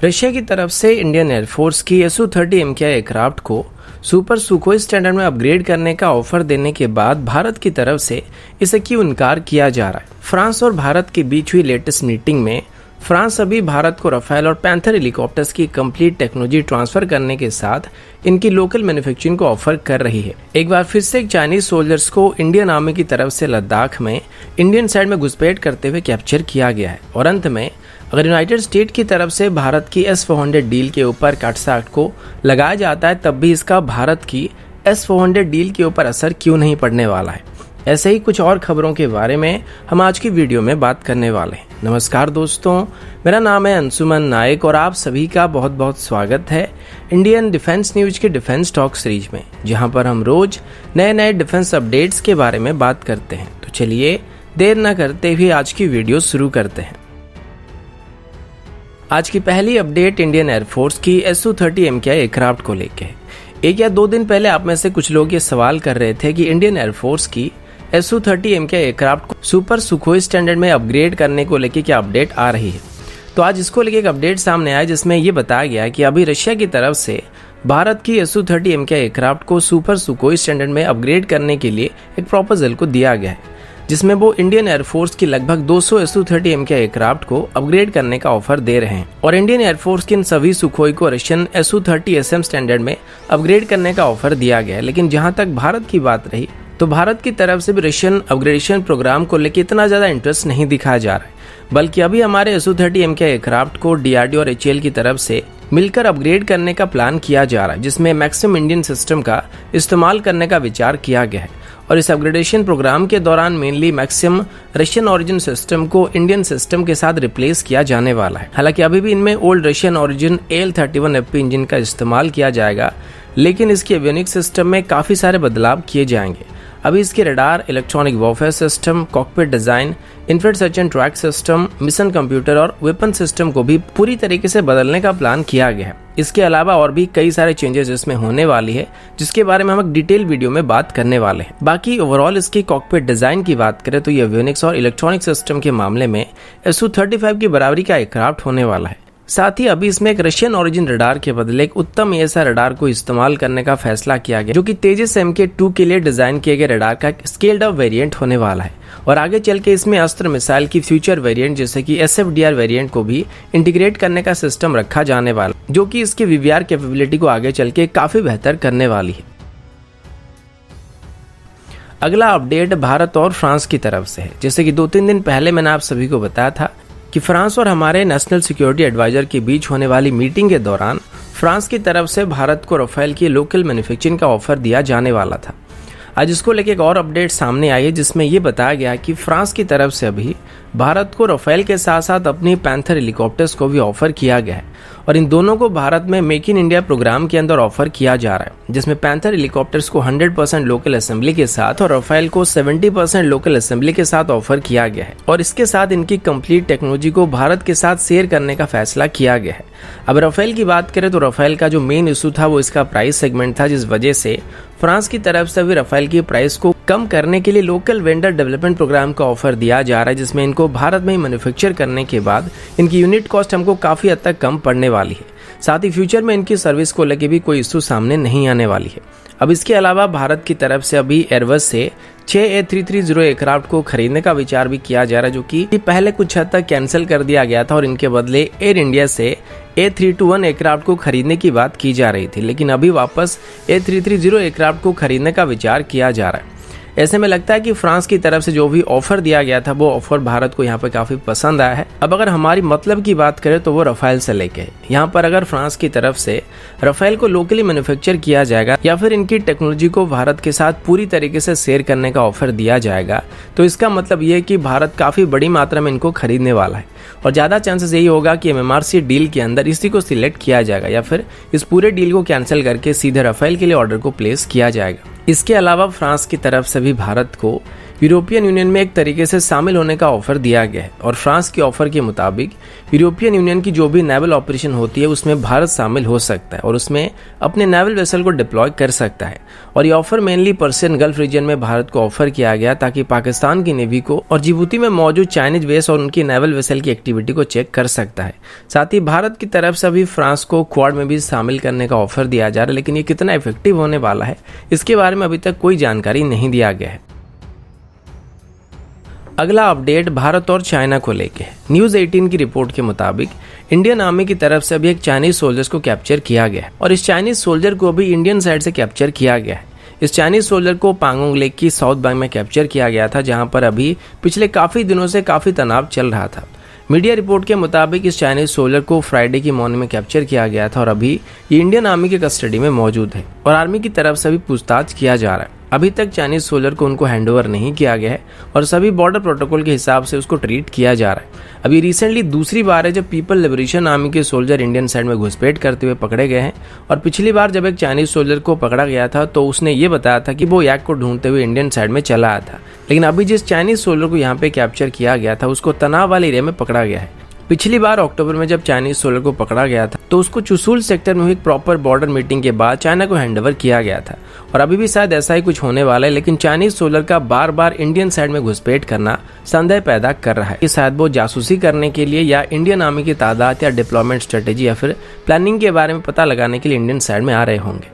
Russia की तरफ से इंडियन एयरफोर्स की Su-30 MKI एयरक्राफ्ट को सुपर सुखोई स्टैंडर्ड में अपग्रेड करने का ऑफर देने के बाद भारत की तरफ से इसे क्यों इनकार किया जा रहा है। फ्रांस और भारत के बीच हुई लेटेस्ट मीटिंग में फ्रांस अभी भारत को राफेल और पैंथर हेलीकॉप्टर्स की कंप्लीट टेक्नोलॉजी ट्रांसफर करने के साथ इनकी लोकल मैन्युफैक्चरिंग को ऑफर कर रही है। एक बार फिर से चाइनीज सोल्जर्स को इंडियन आर्मी की तरफ से लद्दाख में इंडियन साइड में घुसपैठ करते हुए कैप्चर किया गया है। और अंत में अगर यूनाइटेड स्टेट की तरफ से भारत की S-400 डील के ऊपर काटसाट को लगाया जाता है, तब भी इसका भारत की S-400 डील के ऊपर असर क्यों नहीं पड़ने वाला है। ऐसे ही कुछ और खबरों के बारे में हम आज की वीडियो में बात करने वाले हैं। नमस्कार दोस्तों, मेरा नाम है अंशुमन नायक और आप सभी का बहुत बहुत स्वागत है इंडियन डिफेंस न्यूज के डिफेंस टॉक सीरीज में, जहां पर हम रोज नए नए डिफेंस अपडेट्स के बारे में बात करते हैं। तो चलिए देर न करते हुए आज की वीडियो शुरू करते हैं। आज की पहली अपडेट इंडियन एयरफोर्स की Su-30 MKI एयरक्राफ्ट को लेके है। एक या दो दिन पहले आप में से कुछ लोग ये सवाल कर रहे थे कि इंडियन एयरफोर्स की Su-30 MKI एयरक्राफ्ट को सुपर सुखोई स्टैंडर्ड में अपग्रेड करने को लेके क्या अपडेट आ रही है। तो आज इसको लेके एक अपडेट सामने आया जिसमें ये बताया गया कि अभी रशिया की तरफ से भारत की Su-30 MKI एयरक्राफ्ट को सुपर सुखोई स्टैंडर्ड में अपग्रेड करने के लिए एक प्रपोजल को दिया गया है, जिसमें वो इंडियन एयरफोर्स की लगभग 200 Su-30 MKI एयरक्राफ्ट को अपग्रेड करने का ऑफर दे रहे हैं। और इंडियन एयरफोर्स के इन सभी सुखोई को रशियन Su-30 SM स्टैंडर्ड में अपग्रेड करने का ऑफर दिया गया है। लेकिन जहां तक भारत की बात रही तो भारत की तरफ से भी रशियन अपग्रेडेशन प्रोग्राम को लेकर इतना ज्यादा इंटरेस्ट नहीं दिखाया जा रहा है, बल्कि अभी हमारे Su-30 MKI एयरक्राफ्ट को DRDO और HAL की तरफ से मिलकर अपग्रेड करने का प्लान किया जा रहा है, जिसमें मैक्सिमम इंडियन सिस्टम का इस्तेमाल करने का विचार किया गया है। और इस अपग्रेडेशन प्रोग्राम के दौरान mainly maximum Russian origin system को इंडियन सिस्टम के साथ रिप्लेस किया जाने वाला है। हालांकि अभी भी इनमें old Russian origin AL-31FP engine का इस्तेमाल किया जाएगा, लेकिन इसके एवियोनिक्स सिस्टम में काफी सारे बदलाव किए जाएंगे। अभी इसके radar, electronic warfare system, cockpit design, infrared search and track system, mission computer और वेपन सिस्टम को भी पूरी तरीके से बदलने का प्लान किया गया है। इसके अलावा और भी कई सारे चेंजेस इसमें होने वाली है, जिसके बारे में हम एक डिटेल वीडियो में बात करने वाले हैं। बाकी ओवरऑल इसकी कॉकपिट डिजाइन की बात करें तो ये एवियोनिक्स और इलेक्ट्रॉनिक सिस्टम के मामले में Su-35 की बराबरी का एयरक्राफ्ट होने वाला है। साथ ही अभी इसमें एक रशियन ओरिजिन रडार के बदले एक उत्तम ESR रडार को इस्तेमाल करने का फैसला किया गया, जो कि तेजस MK2 के लिए डिजाइन किए गए रडार का स्केल्ड अप वेरिएंट होने वाला है। और आगे चल के इसमें अस्त्र मिसाइल की फ्यूचर वेरिएंट जैसे कि SFDR वेरिएंट को भी इंटीग्रेट करने का सिस्टम रखा जाने वाला, जो कि इसके VVR कैपेबिलिटी को आगे चल के काफी बेहतर करने वाली है। अगला अपडेट भारत और फ्रांस की तरफ से है। जैसे कि 2-3 दिन पहले मैंने आप सभी को बताया था कि फ्रांस और हमारे नेशनल सिक्योरिटी एडवाइजर के बीच होने वाली मीटिंग के दौरान फ्रांस की तरफ से भारत को राफेल की लोकल मैन्युफैक्चरिंग का ऑफर दिया जाने वाला था। आज इसको लेकर एक और अपडेट सामने आई है, जिसमें यह बताया गया कि फ्रांस की तरफ से अभी भारत को राफेल के साथ साथ अपनी पैंथर हेलीकॉप्टर्स को भी ऑफर किया गया है। और इन दोनों को भारत में मेक इन इंडिया प्रोग्राम के अंदर ऑफर किया जा रहा है, जिसमें पैंथर हेलीकॉप्टर्स को 100% लोकल असेंबली के साथ और राफेल को 70% लोकल असेंबली के साथ ऑफर किया गया है। और इसके साथ इनकी कंप्लीट टेक्नोलॉजी को भारत के साथ शेयर करने का फैसला किया गया है। अब राफेल की बात करें तो राफेल का जो मेन इशू था वो इसका प्राइस सेगमेंट था, जिस वजह से फ्रांस की तरफ से भी राफेल की प्राइस को कम करने के लिए लोकल वेंडर डेवलपमेंट प्रोग्राम का ऑफर दिया जा रहा है, जिसमें इनको भारत में ही मैन्युफैक्चर करने के बाद इनकी यूनिट कॉस्ट हमको काफी हद तक कम पड़ने वाली है। साथ ही फ्यूचर में इनकी सर्विस को लेके भी कोई इशू सामने नहीं आने वाली है। अब इसके अलावा भारत की तरफ से अभी एयरबस से 6 A330 एयरक्राफ्ट को खरीदने का विचार भी किया जा रहा है, जो कि पहले कुछ हद तक कैंसिल कर दिया गया था और इनके बदले एयर इंडिया से A321 एयरक्राफ्ट को खरीदने की बात की जा रही थी। लेकिन अभी वापस A330 एयरक्राफ्ट को खरीदने का विचार किया जा रहा है। ऐसे में लगता है कि फ्रांस की तरफ से जो भी ऑफर दिया गया था वो ऑफर भारत को यहाँ पे काफी पसंद आया है। अब अगर हमारी मतलब की बात करें तो वो राफेल से लेके यहाँ पर अगर फ्रांस की तरफ से राफेल को लोकली मैन्युफैक्चर किया जाएगा या फिर इनकी टेक्नोलॉजी को भारत के साथ पूरी तरीके से शेयर करने का ऑफर दिया जाएगा, तो इसका मतलब ये कि भारत काफी बड़ी मात्रा में इनको खरीदने वाला है। और ज्यादा चांसेस यही होगा कि MMRC डील के अंदर इसी को सिलेक्ट किया जाएगा या फिर इस पूरे डील को कैंसिल करके सीधे राफेल के लिए ऑर्डर को प्लेस किया जाएगा। इसके अलावा फ्रांस की तरफ से भी भारत को यूरोपियन यूनियन में एक तरीके से शामिल होने का ऑफर दिया गया है और फ्रांस के ऑफर के मुताबिक यूरोपियन यूनियन की जो भी नेवल ऑपरेशन होती है उसमें भारत शामिल हो सकता है और उसमें अपने नेवल वेसल को डिप्लॉय कर सकता है। और ये offer mainly Persian Gulf region में भारत को ऑफर किया गया ताकि पाकिस्तान की नेवी को और जिबूती में मौजूद चाइनीज बेस और उनकी नेवल वेसल की एक्टिविटी को चेक कर सकता है। साथ ही भारत की तरफ से अभी फ्रांस को क्वाड में भी शामिल करने का ऑफर दिया जा रहा है, लेकिन ये कितना इफेक्टिव होने वाला है इसके बारे में अभी तक कोई जानकारी नहीं दिया गया है। अगला अपडेट भारत और चाइना को लेके है। न्यूज 18 की रिपोर्ट के मुताबिक इंडियन आर्मी की तरफ से अभी एक चाइनीज सोल्जर्स को कैप्चर किया गया है और इस चाइनीज सोल्जर को अभी इंडियन साइड से कैप्चर किया गया है। इस चाइनीज सोल्जर को पांगोंग लेक की साउथ बैंक में कैप्चर किया गया था, जहां पर अभी पिछले काफी दिनों से काफी तनाव चल रहा था। मीडिया रिपोर्ट के मुताबिक इस चाइनीज सोल्जर को फ्राइडे की मॉर्निंग में कैप्चर किया गया था और अभी ये इंडियन आर्मी के कस्टडी में मौजूद है और आर्मी की तरफ से भी पूछताछ किया जा रहा है। अभी तक चाइनीज सोल्जर को उनको हैंडओवर नहीं किया गया है और सभी बॉर्डर प्रोटोकॉल के हिसाब से उसको ट्रीट किया जा रहा है। अभी रिसेंटली दूसरी बार है जब पीपल लिबरेशन आर्मी के सोल्जर इंडियन साइड में घुसपैठ करते हुए पकड़े गए हैं और पिछली बार जब एक चाइनीज सोल्जर को पकड़ा गया था तो उसने ये बताया था कि वो याक को ढूंढते हुए इंडियन साइड में चला आया था। लेकिन अभी जिस चाइनीज सोल्जर को यहाँ पे कैप्चर किया गया था उसको तनाव वाले एरिया में पकड़ा गया है। पिछली बार अक्टूबर में जब चाइनीज सोल्जर को पकड़ा गया था तो उसको चुसूल सेक्टर में हुई प्रॉपर बॉर्डर मीटिंग के बाद चाइना को हैंडओवर किया गया था और अभी भी शायद ऐसा ही कुछ होने वाला है। लेकिन चाइनीज सोल्जर का बार बार इंडियन साइड में घुसपैठ करना संदेह पैदा कर रहा है कि शायद वो जासूसी करने के लिए या इंडियन आर्मी की तादाद या डिप्लॉयमेंट स्ट्रेटेजी या फिर प्लानिंग के बारे में पता लगाने के लिए इंडियन साइड में आ रहे होंगे।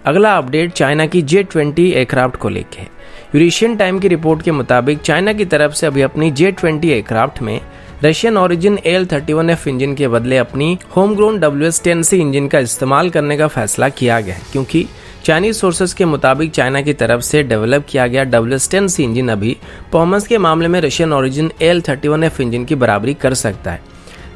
अगला अपडेट चाइना की J-20 एयरक्राफ्ट को लेके है। यूरेशियन टाइम की रिपोर्ट के मुताबिक चाइना की तरफ से अभी अपनी J-20 एयरक्राफ्ट में रशियन ओरिजिन AL-31F इंजन के बदले अपनी होम ग्रोन WS-10C इंजन का इस्तेमाल करने का फैसला किया गया है, क्योंकि चाइनीज सोर्सेस के मुताबिक चाइना की तरफ से डेवलप किया गया WS-10C इंजन अभी परफॉर्मेंस के मामले में रशियन ओरिजिन AL-31F इंजन की बराबरी कर सकता है।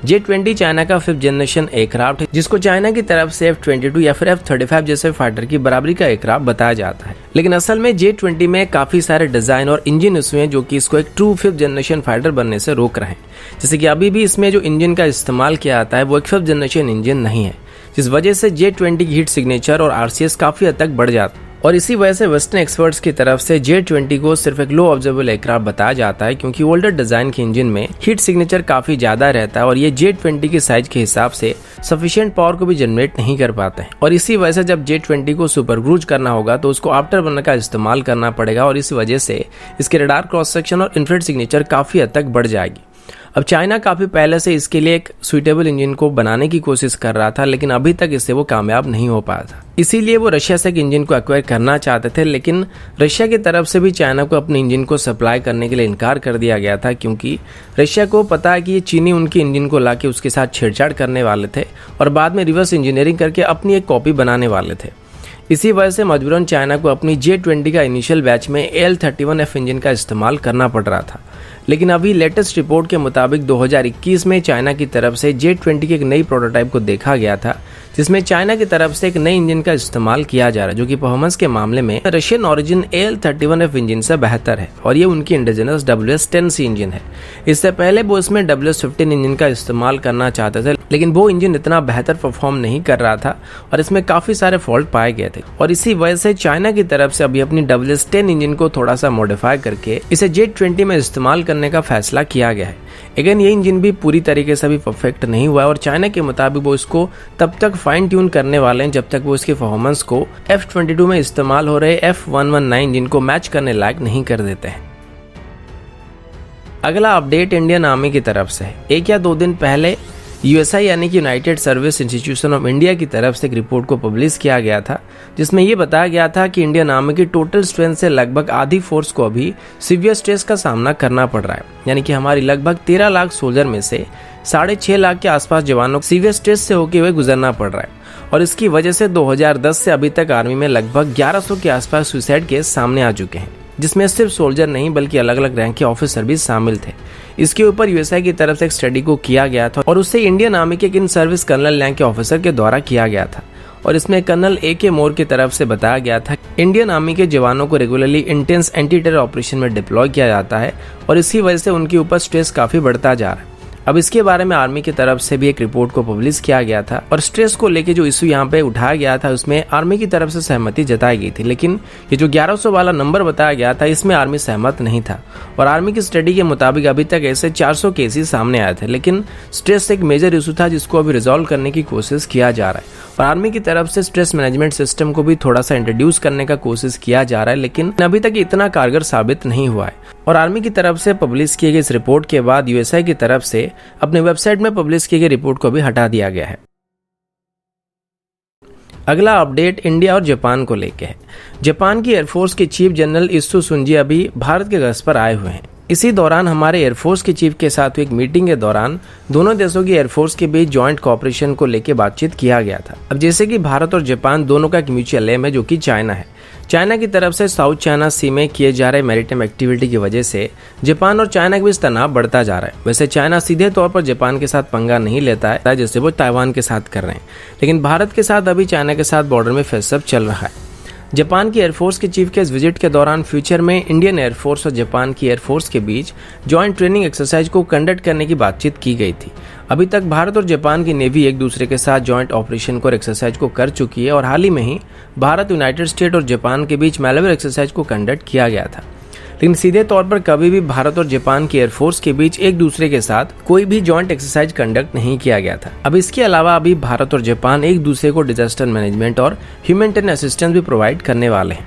J-20 चाइना का 5th जनरेशन एयरक्राफ्ट है जिसको चाइना की तरफ से F-22 या फिर F-35 जैसे फाइटर की बराबरी का एयरक्राफ्ट बताया जाता है। लेकिन असल में J-20 में काफी सारे डिजाइन और इंजन इशू हैं जो कि इसको एक ट्रू 5th जनरेशन फाइटर बनने से रोक रहे हैं। जैसे कि अभी भी इसमें जो इंजन का इस्तेमाल किया जाता है वो एक 5th जनरेशन इंजन नहीं है, जिस वजह से J-20 की हीट सिग्नेचर और RCS काफी हद तक बढ़ जाता है और इसी वजह से वेस्टर्न एक्सपर्ट्स की तरफ से J-20 को सिर्फ एक लो ऑब्जर्वेबल एयरक्राफ्ट बताया जाता है, क्योंकि ओल्डर डिजाइन के इंजन में हीट सिग्नेचर काफी ज्यादा रहता है और ये J-20 के साइज के हिसाब से सफिशिएंट पावर को भी जनरेट नहीं कर पाते हैं। और इसी वजह से जब J-20 को सुपर क्रूज करना होगा तो उसको आफ्टर बर्नर का इस्तेमाल करना पड़ेगा और इस वजह से इसके रडार क्रॉस सेक्शन और इंफ्रारेड सिग्नेचर काफी हद तक बढ़ जाएगी। अब चाइना काफी पहले से इसके लिए एक सुइटेबल इंजन को बनाने की कोशिश कर रहा था, लेकिन अभी तक इससे वो कामयाब नहीं हो पाया था। इसीलिए वो रशिया से एक इंजन को एक्वायर करना चाहते थे, लेकिन रशिया की तरफ से भी चाइना को अपने इंजन को सप्लाई करने के लिए इनकार कर दिया गया था, क्योंकि रशिया को पता है कि ये चीनी उनके इंजन को लाके उसके साथ छेड़छाड़ करने वाले थे और बाद में रिवर्स इंजीनियरिंग करके अपनी एक कॉपी बनाने वाले थे। इसी वजह से मजबूरन चाइना को अपनी J-20 का इनिशियल बैच में AL-31F इंजन का इस्तेमाल करना पड़ रहा था। लेकिन अभी लेटेस्ट रिपोर्ट के मुताबिक 2021 में चाइना की तरफ से J-20 की एक नई प्रोटोटाइप को देखा गया था, जिसमें चाइना की तरफ से एक नए इंजन का इस्तेमाल किया जा रहा है जो कि परफॉर्मेंस के मामले में रशियन ओरिजिन AL-31F इंजन से बेहतर है और ये उनकी इंडिजिनस WS-10C इंजन है। इससे पहले वो इसमें WS-15 इंजन का इस्तेमाल करना चाहते थे, लेकिन वो इंजन इतना बेहतर परफॉर्म नहीं कर रहा था और इसमें काफी सारे फॉल्ट पाए गए थे और इसी वजह से चाइना की तरफ से अभी अपनी WS-10 इंजन को थोड़ा सा मॉडिफाई करके इसे J-20 में इस्तेमाल करने का फैसला किया गया है। अगेन ये इंजन भी पूरी तरीके से अभी परफेक्ट नहीं हुआ है और चाइना के मुताबिक वो इसको तब तक फाइन ट्यून करने वाले हैं जब तक वो इसके परफॉर्मेंस को F-22 में इस्तेमाल हो रहे F-119 इंजन को मैच करने लायक नहीं कर देते हैं। अगला अपडेट इंडियन आर्मी की तरफ से है। एक या दो दिन पहले USI यानी कि United service institution of India की तरफ से एक रिपोर्ट को पब्लिश किया गया था, जिसमें ये बताया गया था कि इंडियन आर्मी की टोटल स्ट्रेंथ से लगभग आधी फोर्स को अभी सीवियर स्ट्रेस का सामना करना पड़ रहा है। यानी कि हमारी लगभग 13 लाख सोल्जर में से 6.5 लाख के आसपास जवानों को सीवियर स्ट्रेस से होकर हुए गुजरना पड़ रहा है और इसकी वजह से 2010 से अभी तक आर्मी में लगभग 1100 के आसपास सुसाइड केस सामने आ चुके हैं, जिसमें सिर्फ सोल्जर नहीं बल्कि अलग अलग रैंक के ऑफिसर भी शामिल थे। इसके ऊपर USI की तरफ से एक स्टडी को किया गया था और उससे इंडियन आर्मी के इन सर्विस कर्नल रैंक के ऑफिसर के द्वारा किया गया था और इसमें कर्नल AK मोर की तरफ से बताया गया था इंडियन आर्मी के जवानों को regularly intense anti terror operation में डिप्लॉय किया जाता है और इसी वजह से उनके ऊपर स्ट्रेस काफी बढ़ता जा रहा है अब इसके बारे में आर्मी की तरफ से भी एक रिपोर्ट को पब्लिश किया गया था और स्ट्रेस को लेके जो इशू यहाँ पे उठाया गया था उसमें आर्मी की तरफ से सहमति जताई गई थी, लेकिन ये जो 1100 वाला नंबर बताया गया था इसमें आर्मी सहमत नहीं था। और आर्मी की स्टडी के मुताबिक अभी तक ऐसे 400 केसेस सामने आए थे, लेकिन स्ट्रेस एक मेजर इशू था जिसको अभी रिजॉल्व करने की कोशिश किया जा रहा है। और आर्मी की तरफ से स्ट्रेस मैनेजमेंट सिस्टम को भी थोड़ा सा इंट्रोड्यूस करने का कोशिश किया जा रहा है, लेकिन अभी तक इतना कारगर साबित नहीं हुआ है। और आर्मी की तरफ से पब्लिश किए गए इस रिपोर्ट के बाद यूएसए की तरफ से अपने वेबसाइट में पब्लिश किए गए रिपोर्ट को भी हटा दिया गया है। अगला अपडेट इंडिया और जापान को लेके है। जापान की एयरफोर्स के चीफ जनरल इत्सु सुंजी अभी भारत के गस्त पर आए हुए हैं। इसी दौरान हमारे एयरफोर्स के चीफ के साथ हुई एक मीटिंग के दौरान दोनों देशों की एयरफोर्स के बीच जॉइंट कोऑपरेशन को लेकर बातचीत किया गया था। अब जैसे कि भारत और जापान दोनों का एक म्यूचुअल एम है जो कि चाइना है। चाइना की तरफ से साउथ चाइना सी में किए जा रहे मैरीटाइम एक्टिविटी की वजह से जापान और चाइना के बीच तनाव बढ़ता जा रहा है। वैसे चाइना सीधे तौर पर जापान के साथ पंगा नहीं लेता है जैसे वो ताइवान के साथ कर रहे हैं, लेकिन भारत के साथ अभी चाइना के साथ बॉर्डर में फेसअप चल रहा है। जापान की एयरफोर्स के चीफ के इस विजिट के दौरान फ्यूचर में इंडियन एयरफोर्स और जापान की एयरफोर्स के बीच जॉइंट ट्रेनिंग एक्सरसाइज को कंडक्ट करने की बातचीत की गई थी। अभी तक भारत और जापान की नेवी एक दूसरे के साथ जॉइंट ऑपरेशन को और एक्सरसाइज को कर चुकी है और हाल ही में ही भारत, यूनाइटेड स्टेट और जापान के बीच मैलेवर एक्सरसाइज को कंडक्ट किया गया था। लेकिन सीधे तौर पर कभी भी भारत और जापान की एयरफोर्स के बीच एक दूसरे के साथ कोई भी जॉइंट एक्सरसाइज कंडक्ट नहीं किया गया था। अब इसके अलावा अभी भारत और जापान एक दूसरे को डिजास्टर मैनेजमेंट और ह्यूमैनिटेरियन असिस्टेंस भी प्रोवाइड करने वाले हैं।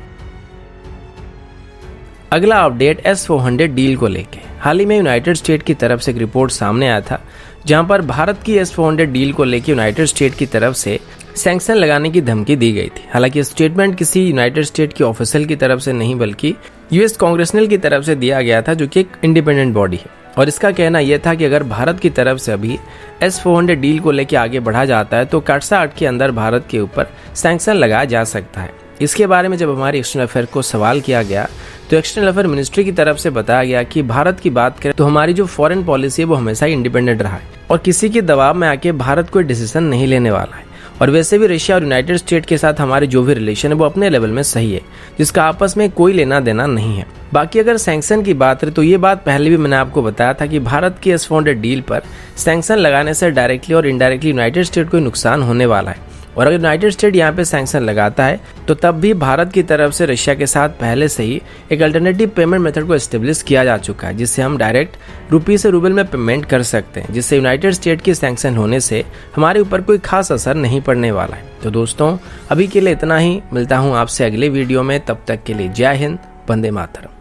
अगला अपडेट S-400 डील को लेके। हाल ही में यूनाइटेड स्टेट की तरफ से एक रिपोर्ट सामने आया था जहां पर भारत की S-400 डील को लेकर यूनाइटेड स्टेट की तरफ से सैंक्शन लगाने की धमकी दी गई थी। हालांकि स्टेटमेंट किसी यूनाइटेड स्टेट की ऑफिशियल की तरफ से नहीं बल्कि यूएस कांग्रेसनल की तरफ से दिया गया था जो कि एक इंडिपेंडेंट बॉडी है। और इसका कहना यह था कि अगर भारत की तरफ से अभी S-400 डील को लेकर आगे बढ़ा जाता है तो काटसा आठ के अंदर भारत के ऊपर सैंक्शन लगाया जा सकता है। इसके बारे में जब हमारी एक्सटर्नल अफेयर को सवाल किया गया तो एक्सटर्नल अफेयर मिनिस्ट्री की तरफ से बताया गया कि भारत की बात करें तो हमारी जो फॉरेन पॉलिसी है वो हमेशा ही इंडिपेंडेंट रहा है और किसी के दबाव में आके भारत कोई डिसीजन नहीं लेने वाला है। और वैसे भी रशिया और यूनाइटेड स्टेट के साथ हमारे जो भी रिलेशन है वो अपने लेवल में सही है, जिसका आपस में कोई लेना देना नहीं है। बाकी अगर सैंक्शन की बात है तो ये बात पहले भी मैंने आपको बताया था कि भारत की S-400 डील पर सैंक्शन लगाने से डायरेक्टली और इनडायरेक्टली यूनाइटेड स्टेट को नुकसान होने वाला है। और अगर यूनाइटेड स्टेट यहाँ पे सैंक्शन लगाता है तो तब भी भारत की तरफ से रशिया के साथ पहले से ही एक अल्टरनेटिव पेमेंट मेथड को एस्टेब्लिश किया जा चुका है, जिससे हम डायरेक्ट रुपये से रूबल में पेमेंट कर सकते हैं, जिससे यूनाइटेड स्टेट की सैंक्शन होने से हमारे ऊपर कोई खास असर नहीं पड़ने वाला है। तो दोस्तों अभी के लिए इतना ही, मिलता हूँ आपसे अगले वीडियो में, तब तक के लिए जय हिंद, वंदे मातरम।